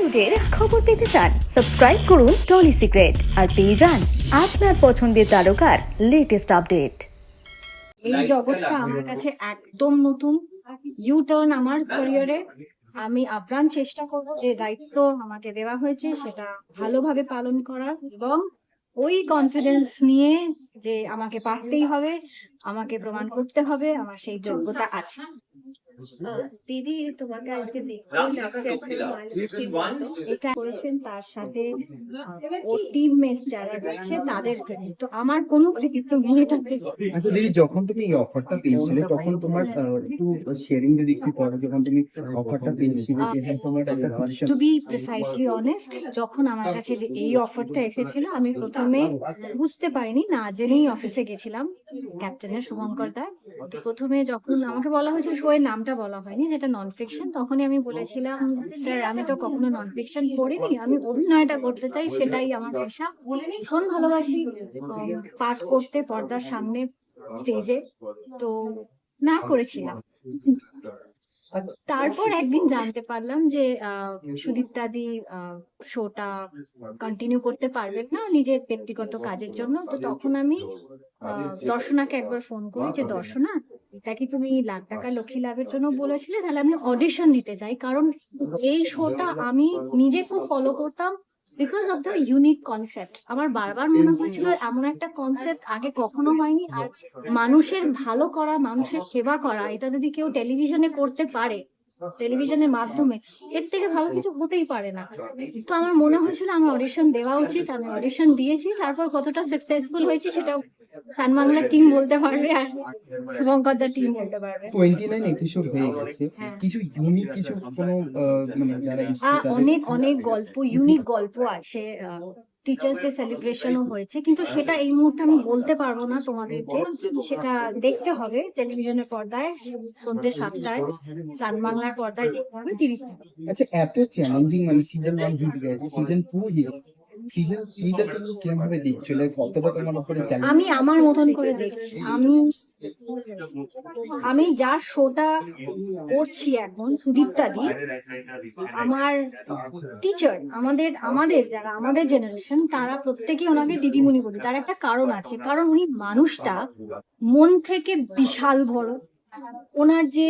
টলিউডের খবর পেতে চান সাবস্ক্রাইব করুন টলি সিক্রেট আর পেয়ে যান আপনার পছন্দের তারকার লেটেস্ট আপডেট। এই জগৎটা আমার কাছে একদম নতুন, ইউ টার্ন আমার ক্যারিয়ারে। আমি আপ্রাণ চেষ্টা করব যে দায়িত্ব আমাকে দেওয়া হয়েছে সেটা ভালোভাবে পালন করার, এবং ওই কনফিডেন্স নিয়ে যে আমাকে পারতেই হবে, আমাকে প্রমাণ করতে হবে আমার সেই যোগ্যতা আছে। দিদি, তোমাকে আজকে দেখতে লাগছে এটা করেছেন, তার সাথে ওর টিমমেটস যারা রয়েছে তাদের credit। তো আমার কোনো কৃতিত্ব নেই এটাতে। আচ্ছা দিদি, যখন তুমি এই অফারটা পেয়েছিলে তখন তোমার একটু শেয়ারিং যদি একটু করো, যখন তুমি অফারটা পেয়েছিলে তখন তোমার একটা position. To be precisely honest, যখন আমার কাছে যে এই অফারটা এসেছিল আমি প্রথমে বুঝতে পারিনি, না জেনেই অফিসে গেছিলাম ক্যাপ্টেনের শুভঙ্কর দা। তো প্রথমে যখন আমাকে বলা হয়েছিল, শো এর নামটা বলা হয়নি যেটা নন ফিকশন, তখনই আমি বলেছিলাম স্যার আমি তো কখনো নন ফিকশন পড়িনি, আমি অভিনয়টা করতে চাই, সেটাই আমার পেশা, ভীষণ ভালোবাসি পাঠ করতে পর্দার সামনে স্টেজে। তো না করেছিলাম। তারপর একদিন জানতে পারলাম যে সুদীপ্তাদি শোটা কন্টিনিউ করতে পারবেন না নিজের ব্যক্তিগত কাজের জন্য। তো তখন আমি দর্শনাকে একবার ফোন করি যে দর্শনা, এটা কি তুমি লাখ টাকা লক্ষ্মী লাভের জন্য বলেছিলে? তাহলে আমি অডিশন দিতে চাই, কারণ এই শোটা আমি নিজে খুব ফলো করতাম because of the unique concept. আমার বারবার মনে হয়েছিল এমন একটা কনসেপ্ট আগে কখনো হয়নি, আর মানুষের ভালো করা, মানুষের সেবা করা, এটা যদি কেউ টেলিভিশনে করতে পারে, টেলিভিশনের মাধ্যমে, এর থেকে ভালো কিছু হতেই পারে না। তো আমার মনে হয়েছিল আমার অডিশন দেওয়া উচিত, আমি অডিশন দিয়েছি। তারপর কতটা সাকসেসফুল হয়েছে সেটা সান বাংলা টিম বলতে পারবে, আর শুভঙ্কর দা টিম বলতে পারবে। 29 এপিসোড হয়ে গেছে, কিছু ইউনিক কিছু কোনো মানে যারা এসেছে তাদের অনেক অনেক গল্প, ইউনিক গল্প আছে। টিচার্স ডে সেলিব্রেশনও হয়েছে, কিন্তু সেটা এই মুহূর্তে আমি বলতে পারবো না তোমাদেরকে, সেটা দেখতে হবে টেলিভিশনের পর্দায় সন্ধ্যে 7টায়, সান বাংলার পর্দায় দেখতে হবে 30 তারিখ। আচ্ছা, এত চ্যালেঞ্জিং মানে সিজন 1 হিট গেছে, সিজন 2 হিট, সিজন 3টা তুমি কিরকম ভাবে দেখছো? লাইক কতটা তোমার উপরে চ্যালেঞ্জ? আমি আমার মতন করে দেখছি। আমি যা শোটা করছি এখন, সুদীপ্তাদি আমার টিচার, আমাদের আমাদের যারা আমাদের জেনারেশন, তারা প্রত্যেকেই ওনাকে দিদিমণি বলি। তার একটা কারণ আছে, কারণ উনি মানুষটা মন থেকে বিশাল বড়। ওনার যে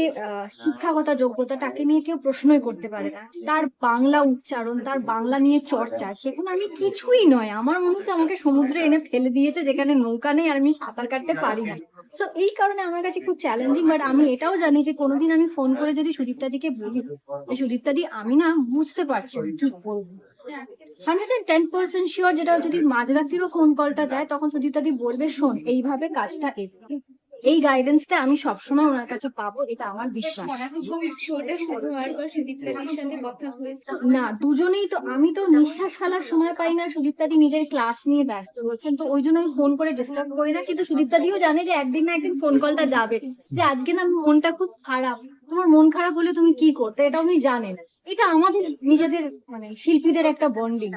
শিক্ষাগত যোগ্যতা, তাকে নিয়ে কেউ প্রশ্নই করতে পারে না। তার বাংলা উচ্চারণ, তার বাংলা নিয়ে চর্চা, সেখানে আমি কিছুই নয়। আমার মনে হচ্ছে আমাকে সমুদ্রে এনে ফেলে দিয়েছে যেখানে নৌকা নেই, আর আমি সাঁতার কাটতে পারি না। তো এই কারণে আমার কাছে খুব চ্যালেঞ্জিং। বাট আমি এটাও জানি যে কোনোদিন আমি ফোন করে যদি সুদীপ্তাদিকে বলি যে সুদীপ্তাদি আমি না বুঝতে পারছি না কি বলবো, 110% শিওর, যেটা যদি মাঝরাত্রিরও ফোন কলটা যায় তখন সুদীপ্তাদি বলবে শোন এইভাবে কাজটা, এই গাইডেন্সটা আমি সবসময় ওনার কাছে পাবো, এটা আমার বিশ্বাস। না, দুজনেই তো, আমি তো নিঃশ্বাস ফেলার সময় পাই না, সুদীপ্তাদি নিজের ক্লাস নিয়ে ব্যস্ত হচ্ছেন, তো ওই জন্য আমি ফোন করে ডিস্টার্ব করি না। কিন্তু সুদীপ্তাদিও জানে যে একদিন না একদিন ফোন কলটা যাবে, যে আজকে না মনটা খুব খারাপ। তোমার মন খারাপ হলে তুমি কি করতে, এটা উনি জানেন। এটা আমাদের নিজেদের মানে শিল্পীদের একটা bonding.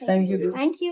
Thank you. Thank you.